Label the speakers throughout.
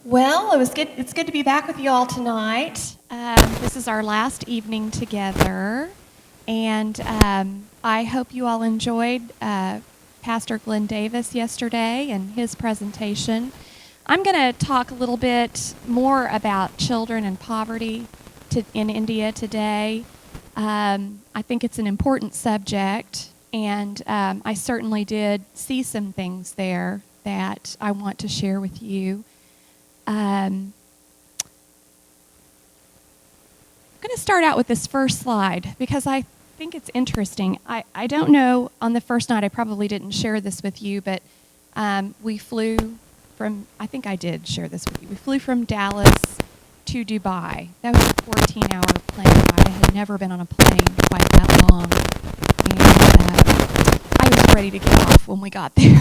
Speaker 1: Well, it's good to be back with you all tonight. This is our last evening together, and I hope you all enjoyed Pastor Glenn Davis yesterday and his presentation. I'm going to talk a little bit more about children and poverty in India today. I think it's an important subject, and I certainly did see some things there that I want to share with you. I'm going to start out with this first slide because I think it's interesting. I don't know, on the first night I probably didn't share this with you, but we flew from, I think I did share this with you. We flew from Dallas to Dubai. That was a 14-hour plane ride. I had never been on a plane quite that long. And I was ready to get off when we got there.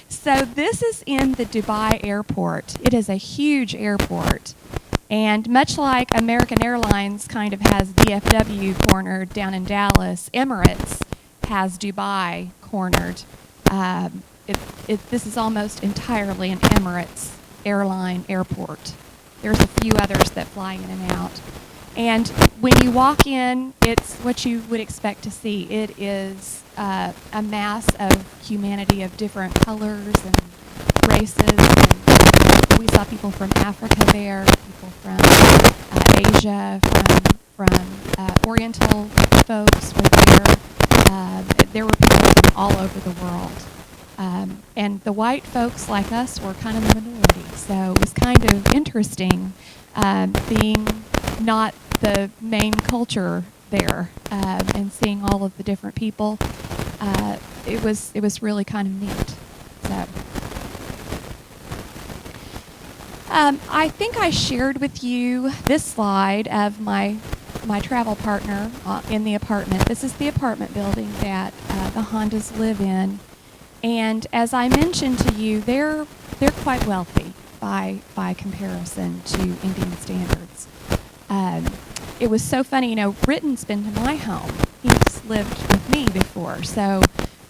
Speaker 1: So this is in the Dubai airport. It is a huge airport. And much like American Airlines kind of has DFW cornered down in Dallas, Emirates has Dubai cornered. This is almost entirely an Emirates airline airport. There's a few others that fly in and out. And when you walk in, it's what you would expect to see. It is a mass of humanity of different colors and races. And we saw people from Africa there, people from Asia, from Oriental folks were there. There were people from all over the world. And the white folks like us were kind of the minority. So it was kind of interesting being not the main culture there and seeing all of the different people. It was really kind of neat. So I think I shared with you this slide of my travel partner in the apartment. This is the apartment building that the Hondas live in. And as I mentioned to you, they're quite wealthy by comparison to Indian standards. It was so funny, Ritten's been to my home. He's lived with me before. So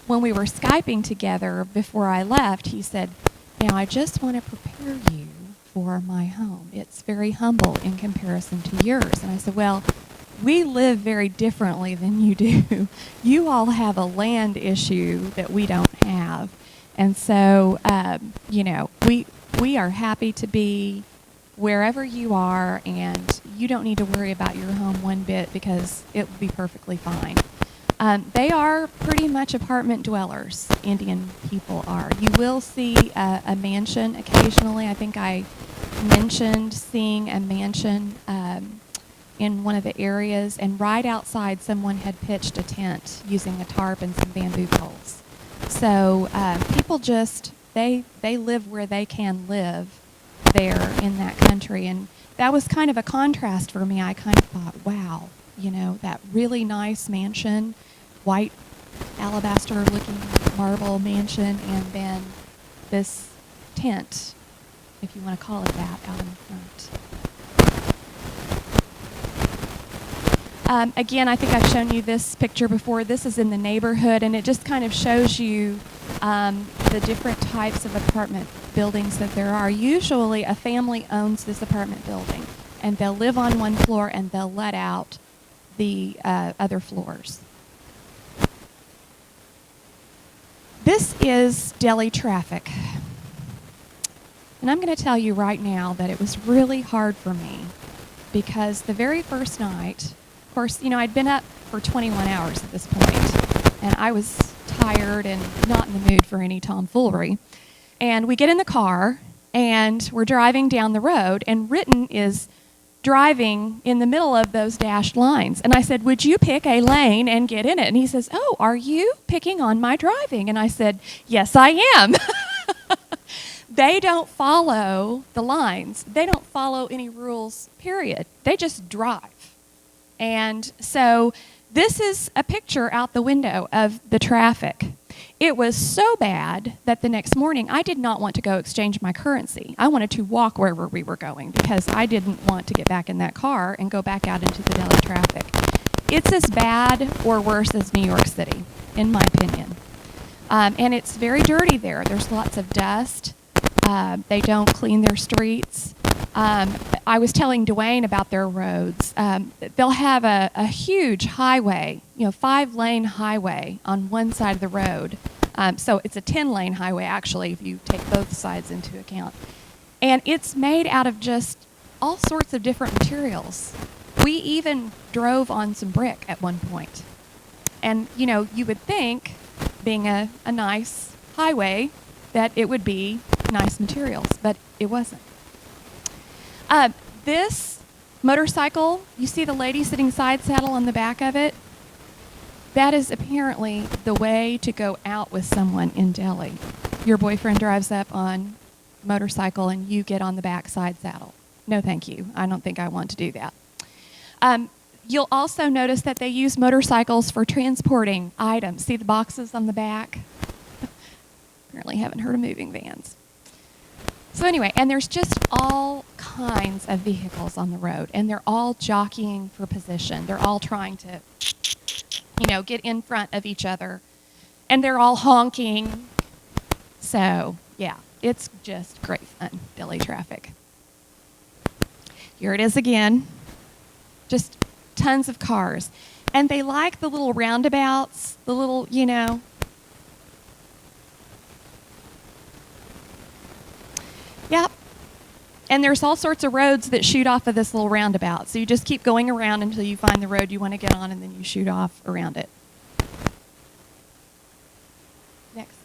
Speaker 1: when we were Skyping together before I left, he said, I just want to prepare you for my home. It's very humble in comparison to yours. And I said, well, we live very differently than you do. You all have a land issue that we don't have. And so, we are happy to be wherever you are, and you don't need to worry about your home one bit because it will be perfectly fine. They are pretty much apartment dwellers, Indian people are. You will see a mansion occasionally. I think I mentioned seeing a mansion in one of the areas, and right outside someone had pitched a tent using a tarp and some bamboo poles. So people just, they live where they can live there in that country. And that was kind of a contrast for me. I kind of thought, wow, that really nice mansion, white alabaster-looking marble mansion, and then this tent, if you want to call it that, out in the front. Again, I think I've shown you this picture before. This is in the neighborhood, and it just kind of shows you the different types of apartment buildings that there are. Usually, a family owns this apartment building, and they'll live on one floor, and they'll let out the other floors. This is Delhi traffic. And I'm going to tell you right now that it was really hard for me because the very first night, of course, I'd been up for 21 hours at this point, and I was tired and not in the mood for any tomfoolery. And we get in the car, and we're driving down the road, and Ritten is driving in the middle of those dashed lines. And I said, would you pick a lane and get in it? And he says, oh, are you picking on my driving? And I said, yes, I am. They don't follow the lines. They don't follow any rules, period. They just drive. And so this is a picture out the window of the traffic. It was so bad that the next morning I did not want to go exchange my currency. I wanted to walk wherever we were going because I didn't want to get back in that car and go back out into the Delhi traffic. It's as bad or worse as New York City, in my opinion. And it's very dirty there. There's lots of dust. They don't clean their streets. I was telling Dwayne about their roads. They'll have a huge highway, 5-lane highway on one side of the road. So it's a 10-lane highway, actually, if you take both sides into account. And it's made out of just all sorts of different materials. We even drove on some brick at one point. And, you would think, being a nice highway, that it would be nice materials, but it wasn't. This motorcycle, you see the lady sitting side saddle on the back of it? That is apparently the way to go out with someone in Delhi. Your boyfriend drives up on a motorcycle and you get on the back side saddle. No, thank you. I don't think I want to do that. You'll also notice that they use motorcycles for transporting items. See the boxes on the back? Apparently haven't heard of moving vans. So anyway, and there's just all kinds of vehicles on the road, and they're all jockeying for position. They're all trying to, get in front of each other, and they're all honking. So, yeah, it's just great fun, Delhi traffic. Here it is again. Just tons of cars. And they like the little roundabouts, the little, Yep. And there's all sorts of roads that shoot off of this little roundabout. So you just keep going around until you find the road you want to get on, and then you shoot off around it. Next.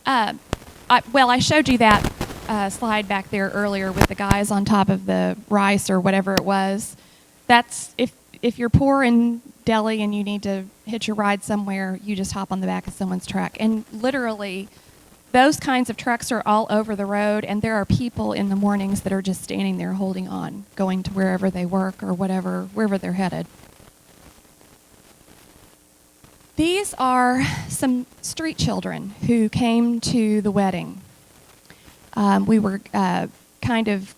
Speaker 1: I showed you that slide back there earlier with the guys on top of the rice or whatever it was. That's if you're poor in Delhi and you need to hitch your ride somewhere, you just hop on the back of someone's truck. And literally, those kinds of trucks are all over the road, and there are people in the mornings that are just standing there holding on, going to wherever they work or wherever they're headed. These are some street children who came to the wedding. We were kind of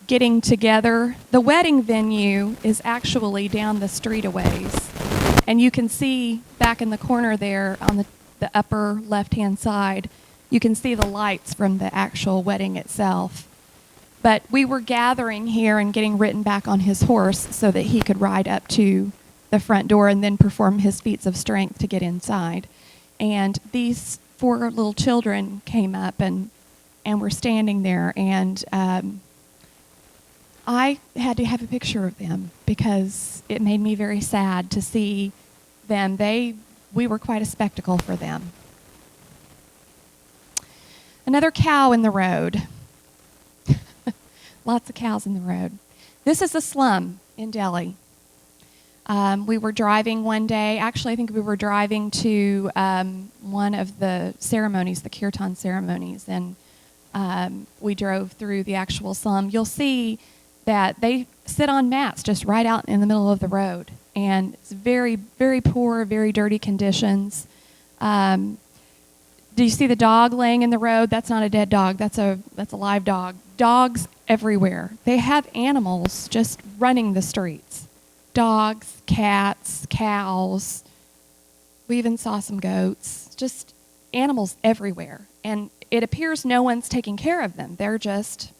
Speaker 1: getting together. The wedding venue is actually down the street a ways, and you can see back in the corner there on the upper left-hand side, you can see the lights from the actual wedding itself. But we were gathering here and getting written back on his horse so that he could ride up to the front door and then perform his feats of strength to get inside. And these 4 little children came up and were standing there, and I had to have a picture of them because it made me very sad to see them. We were quite a spectacle for them. Another cow in the road. Lots of cows in the road. This is a slum in Delhi. We were driving one day. Actually, I think we were driving to one of the ceremonies, the kirtan ceremonies, and we drove through the actual slum. You'll see that they sit on mats just right out in the middle of the road, and it's very, very poor, very dirty conditions. Do you see the dog laying in the road? That's not a dead dog. That's a live dog. Dogs everywhere. They have animals just running the streets. Dogs, cats, cows. We even saw some goats. Just animals everywhere. And it appears no one's taking care of them. They're just,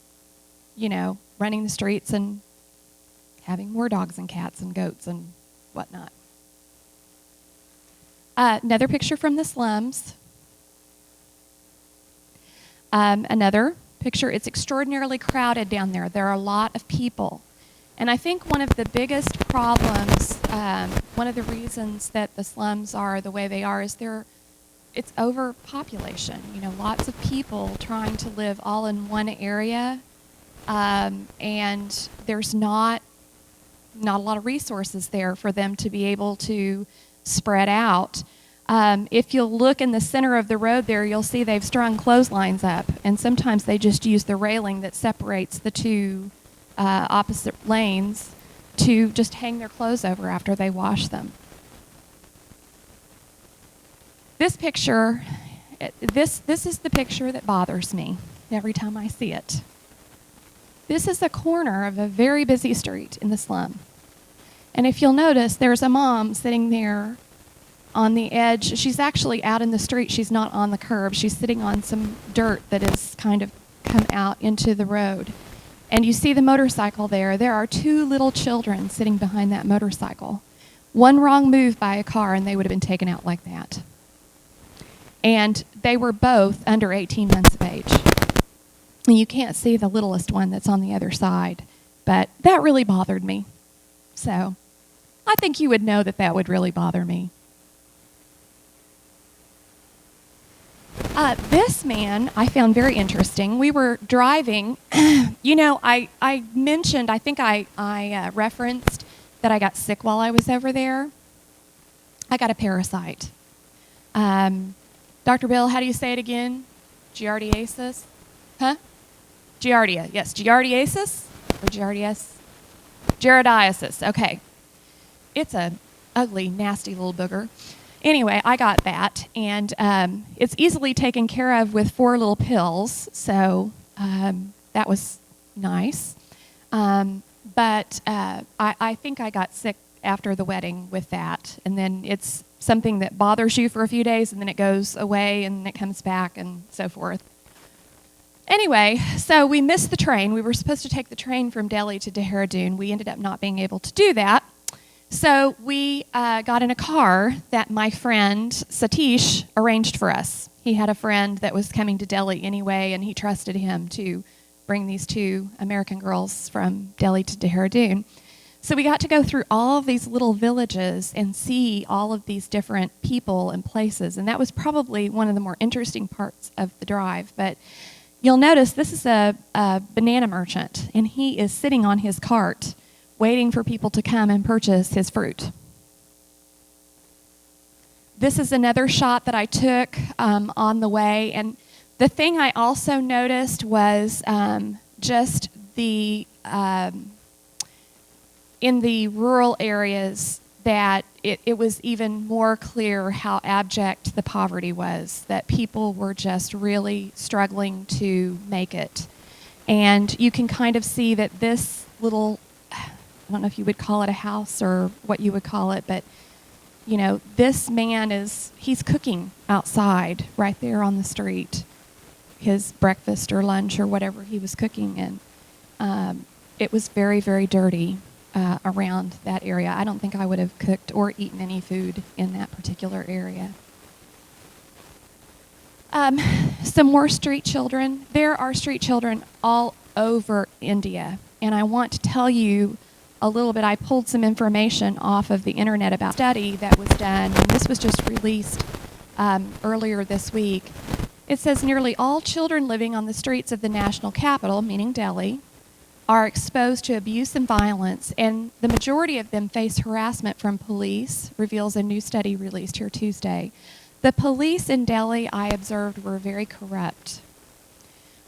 Speaker 1: running the streets and having more dogs and cats and goats and whatnot. Another picture from the slums. Another picture, it's extraordinarily crowded down there. There are a lot of people. And I think one of the biggest problems, one of the reasons that the slums are the way they are is it's overpopulation. Lots of people trying to live all in one area, and there's not a lot of resources there for them to be able to spread out. If you'll look in the center of the road there, you'll see they've strung clotheslines up, and sometimes they just use the railing that separates the two opposite lanes to just hang their clothes over after they wash them. This picture, this is the picture that bothers me every time I see it. This is the corner of a very busy street in the slum. And if you'll notice, there's a mom sitting there on the edge. She's actually out in the street. She's not on the curb. She's sitting on some dirt that has kind of come out into the road. And you see the motorcycle there. There are 2 little children sitting behind that motorcycle. One wrong move by a car and they would have been taken out like that. And they were both under 18 months of age. And you can't see the littlest one that's on the other side, but that really bothered me. So I think you would know that that would really bother me. This man I found very interesting. We were driving. I mentioned, I think I referenced that I got sick while I was over there. I got a parasite. Dr. Bill, how do you say it again? Giardiasis? Huh? Giardia. Yes, Giardiasis or Giardias? Giardiasis. Okay. It's a ugly, nasty little booger. Anyway, I got that, and it's easily taken care of with 4 little pills, so that was nice. But I think I got sick after the wedding with that, and then it's something that bothers you for a few days, and then it goes away, and it comes back, and so forth. Anyway, so we missed the train. We were supposed to take the train from Delhi to Dehradun. We ended up not being able to do that. So we got in a car that my friend Satish arranged for us. He had a friend that was coming to Delhi anyway, and he trusted him to bring these 2 American girls from Delhi to Dehradun. So we got to go through all of these little villages and see all of these different people and places, and that was probably one of the more interesting parts of the drive. But you'll notice this is a banana merchant, and he is sitting on his cart waiting for people to come and purchase his fruit. This is another shot that I took on the way, and the thing I also noticed was just the in the rural areas that it was even more clear how abject the poverty was, that people were just really struggling to make it. And you can kind of see that this little, I don't know if you would call it a house or what you would call it, but this man he's cooking outside right there on the street, his breakfast or lunch or whatever he was cooking, and it was very, very dirty around that area. I don't think I would have cooked or eaten any food in that particular area. Some more street children. There are street children all over India, and I want to tell you a little bit. I pulled some information off of the internet about a study that was done, and this was just released earlier this week. It says nearly all children living on the streets of the national capital, meaning Delhi, are exposed to abuse and violence, and the majority of them face harassment from police, reveals a new study released here Tuesday. The police in Delhi, I observed, were very corrupt.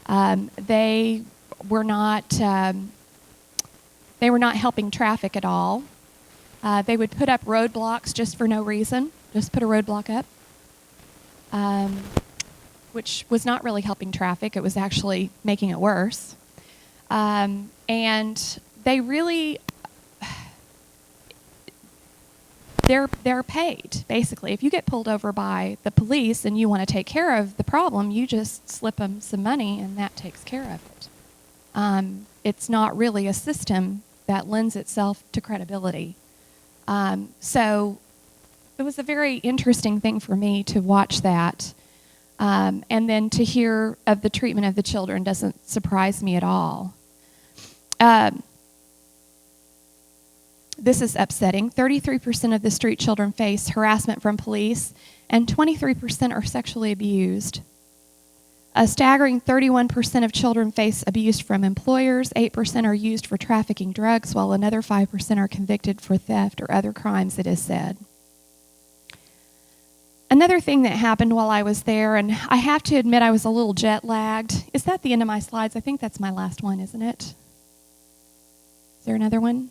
Speaker 1: They were not helping traffic at all. They would put up roadblocks just for no reason, just put a roadblock up, which was not really helping traffic. It was actually making it worse. And they really, they're paid, basically. If you get pulled over by the police and you want to take care of the problem, you just slip them some money and that takes care of it. It's not really a system that lends itself to credibility. So it was a very interesting thing for me to watch that. And then to hear of the treatment of the children doesn't surprise me at all. This is upsetting. 33% of the street children face harassment from police, and 23% are sexually abused. A staggering 31% of children face abuse from employers, 8% are used for trafficking drugs, while another 5% are convicted for theft or other crimes, it is said. Another thing that happened while I was there, and I have to admit I was a little jet lagged. Is that the end of my slides? I think that's my last one, isn't it? Is there another one?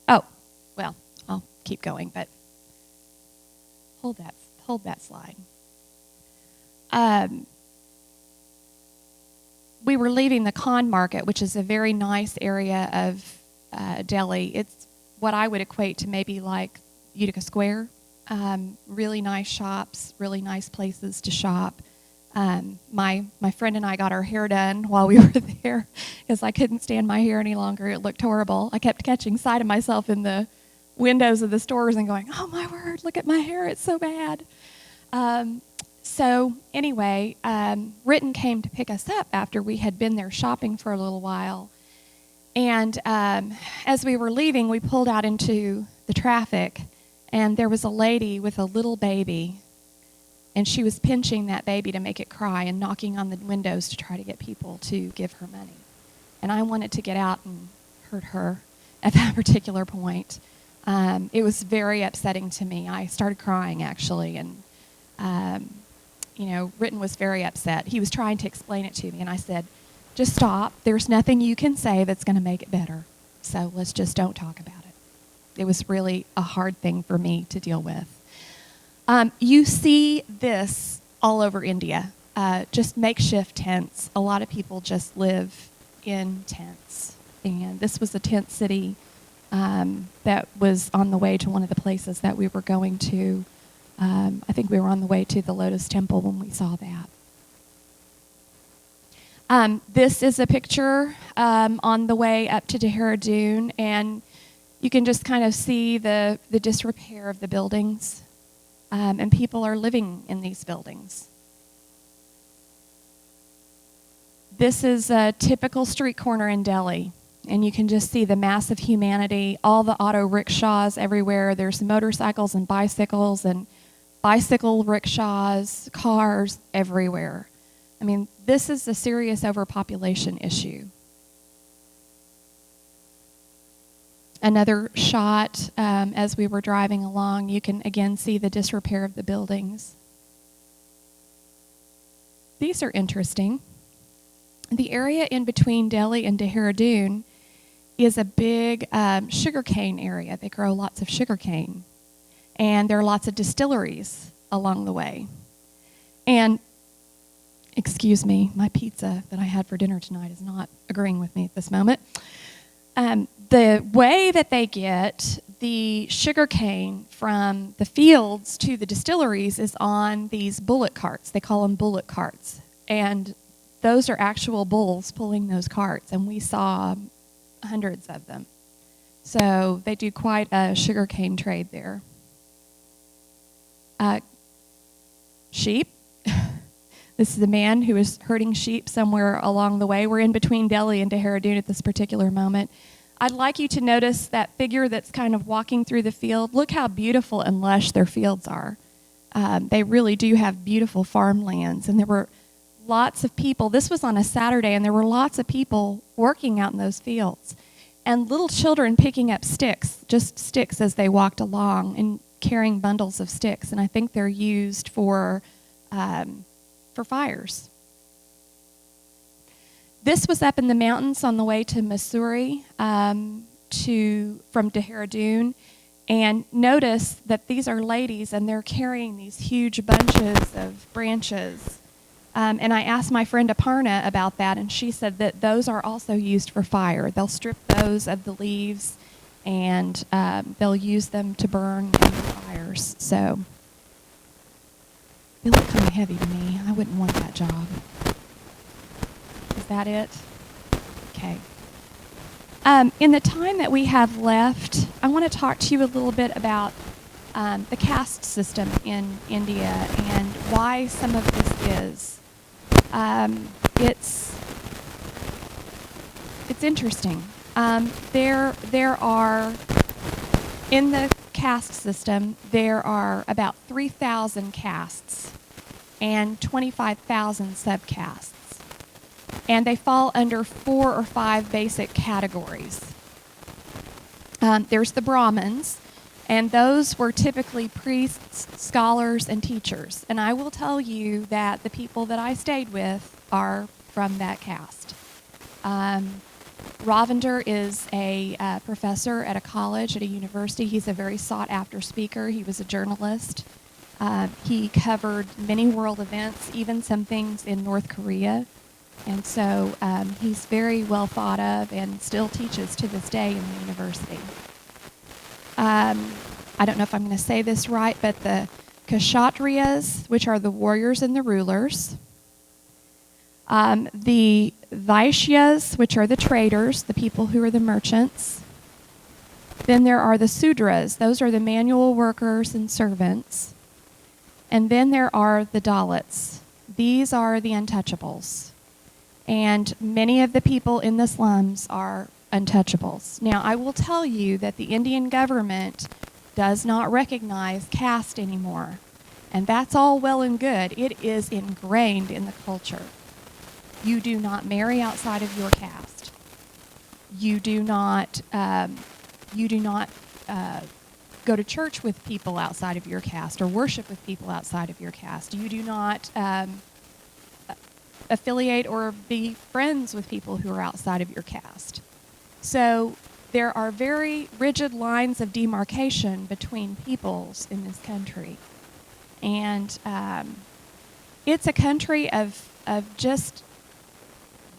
Speaker 1: Oh, well, I'll keep going, but hold that slide. We were leaving the Khan Market, which is a very nice area of Delhi. It's what I would equate to maybe like Utica Square Really nice shops, really nice places to shop. My friend and I got our hair done while we were there because I couldn't stand my hair any longer. It looked horrible. I kept catching sight of myself in the windows of the stores and going, oh my word, look at my hair, it's so bad. So anyway, Ritten came to pick us up after we had been there shopping for a little while. And as we were leaving, we pulled out into the traffic, and there was a lady with a little baby, and she was pinching that baby to make it cry and knocking on the windows to try to get people to give her money. And I wanted to get out and hurt her at that particular point. It was very upsetting to me. I started crying, actually, and Ritten was very upset. He was trying to explain it to me, and I said, just stop. There's nothing you can say that's going to make it better. So let's just don't talk about it. It was really a hard thing for me to deal with. You see this all over India, just makeshift tents. A lot of people just live in tents. And this was a tent city that was on the way to one of the places that we were going to. I think we were on the way to the Lotus Temple when we saw that. This is a picture on the way up to Dehradun, and you can just kind of see the disrepair of the buildings, and people are living in these buildings. This is a typical street corner in Delhi, and you can just see the massive humanity, all the auto rickshaws everywhere. There's motorcycles and bicycle rickshaws, cars everywhere. I mean, this is a serious overpopulation issue. Another shot as we were driving along, you can again see the disrepair of the buildings. These are interesting. The area in between Delhi and Dehradun is a big sugarcane area. They grow lots of sugarcane. And there are lots of distilleries along the way. And excuse me, my pizza that I had for dinner tonight is not agreeing with me at this moment. The way that they get the sugarcane from the fields to the distilleries is on these bullock carts. They call them bullock carts. And those are actual bulls pulling those carts, and we saw hundreds of them. So they do quite a sugarcane trade there. Sheep. This is a man who is herding sheep somewhere along the way. We're in between Delhi and Dehradun at this particular moment. I'd like you to notice that figure that's kind of walking through the field. Look how beautiful and lush their fields are. They really do have beautiful farmlands, and there were lots of people. This was on a Saturday, and there were lots of people working out in those fields, and little children picking up sticks, just sticks as they walked along, and carrying bundles of sticks, and I think they're used for fires. This was up in the mountains on the way to Mussoorie from Dehradun, and notice that these are ladies, and they're carrying these huge bunches of branches. And I asked my friend Aparna about that, and she said that those are also used for fire. They'll strip those of the leaves, and they'll use them to burn in the fires. So they look kind of heavy to me. I wouldn't want that job. Is that it? Okay. In the time that we have left, I want to talk to you a little bit about the caste system in India and why some of this is. It's interesting. There are, in the caste system, there are about 3,000 castes and 25,000 subcastes. And they fall under 4 or 5 basic categories. There's the Brahmins, and those were typically priests, scholars, and teachers. And I will tell you that the people that I stayed with are from that caste. Ravinder is a professor at a college, at a university. He's a very sought-after speaker. He was a journalist. He covered many world events, even some things in North Korea. And so he's very well thought of and still teaches to this day in the university. I don't know if I'm going to say this right, but the Kshatriyas, which are the warriors and the rulers, the Vaishyas, which are the traders, the people who are the merchants. Then there are the Sudras, those are the manual workers and servants. And then there are the Dalits. These are the untouchables. And many of the people in the slums are untouchables. Now, I will tell you that the Indian government does not recognize caste anymore. And that's all well and good. It is ingrained in the culture. You do not marry outside of your caste. You do not go to church with people outside of your caste or worship with people outside of your caste. You do not affiliate or be friends with people who are outside of your caste. So there are very rigid lines of demarcation between peoples in this country. And it's a country of just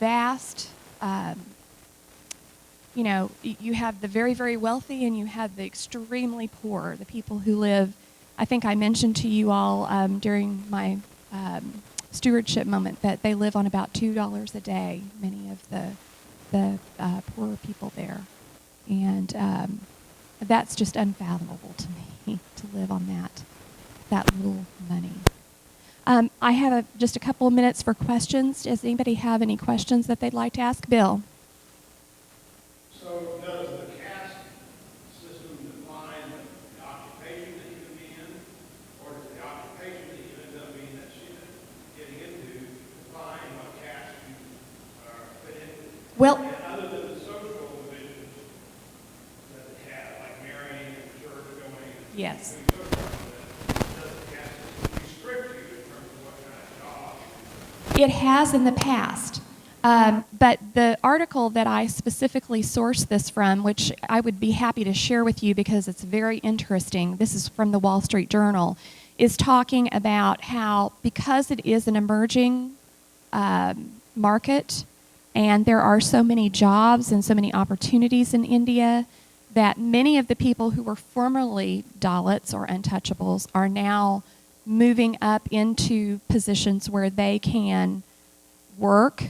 Speaker 1: vast, you have the very, very wealthy and you have the extremely poor, the people who live. I think I mentioned to you all during my stewardship moment that they live on about $2 a day, many of the poorer people there. And that's just unfathomable to me, to live on that little money. I have just a couple of minutes for questions. Does anybody have any questions that they'd like to ask Bill?
Speaker 2: So does the caste system define the occupation that you can be in, or does the occupation that you end up being that she's getting into define what caste you are fit into?
Speaker 1: Well,
Speaker 2: and other than the social divisions that they have, like marrying and church going,
Speaker 1: yes.
Speaker 2: and does the caste system restrict you in terms of what kind of job?
Speaker 1: It has in the past. But the article that I specifically sourced this from, which I would be happy to share with you because it's very interesting, this is from the Wall Street Journal, is talking about how because it is an emerging market and there are so many jobs and so many opportunities in India, that many of the people who were formerly Dalits or untouchables are now moving up into positions where they can work,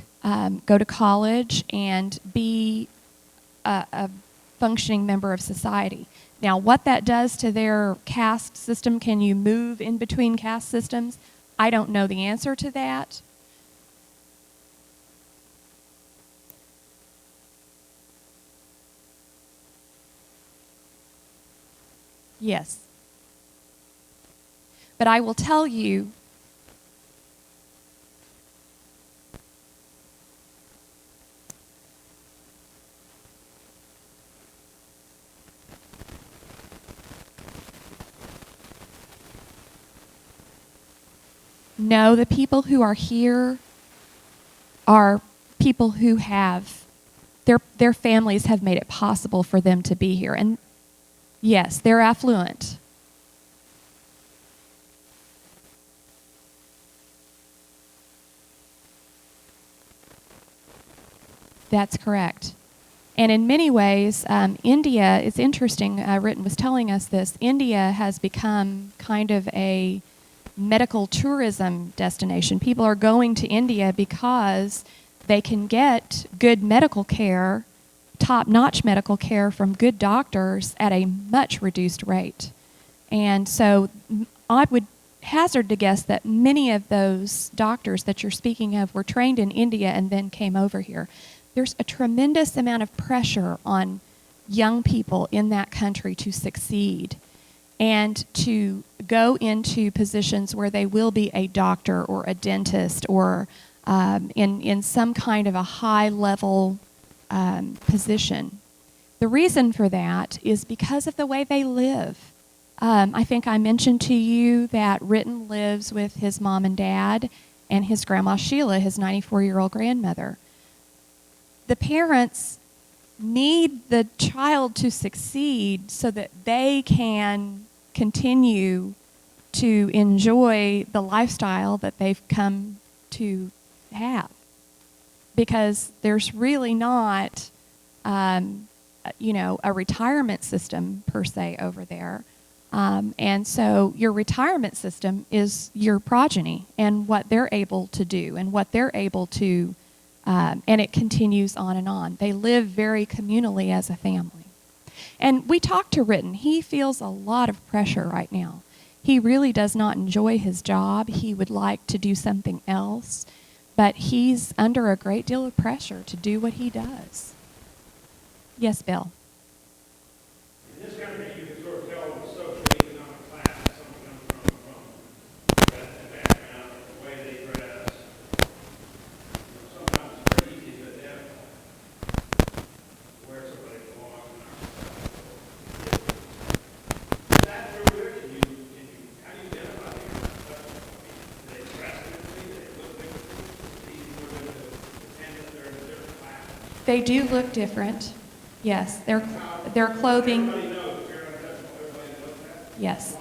Speaker 1: go to college, and be a functioning member of society. Now, what that does to their caste system, can you move in between caste systems? I don't know the answer to that. Yes. But I will tell you, no, the people who are here are people who have, their families have made it possible for them to be here. And yes, they're affluent. That's correct. And in many ways, India, it's interesting, Ritten was telling us this, India has become kind of a medical tourism destination. People are going to India because they can get good medical care, top-notch medical care from good doctors at a much reduced rate. And so I would hazard to guess that many of those doctors that you're speaking of were trained in India and then came over here. There's a tremendous amount of pressure on young people in that country to succeed and to go into positions where they will be a doctor or a dentist or in some kind of a high-level position. The reason for that is because of the way they live. I think I mentioned to you that Ritten lives with his mom and dad and his grandma Sheila, his 94-year-old grandmother. The parents need the child to succeed so that they can continue to enjoy the lifestyle that they've come to have. Because there's really not, a retirement system per se over there. And so your retirement system is your progeny and what they're able to do and what they're able to, and it continues on and on. They live very communally as a family. And we talked to Ritten. He feels a lot of pressure right now. He really does not enjoy his job. He would like to do something else, but he's under a great deal of pressure to do what he does. Yes, Bill?
Speaker 2: In this country, you can sort of tell the socioeconomic class that someone comes from the background, the way they dress. Sometimes it's very easy to identify where somebody belongs in our society. Is that true, Rick? How do you identify people? Do they dress differently? Do they look differently? It's easy for them to pretend that they're in a different class.
Speaker 1: They do look different. Yes, their clothing.
Speaker 2: Everybody knows, if you're untouchable, everybody knows that.
Speaker 1: Yes.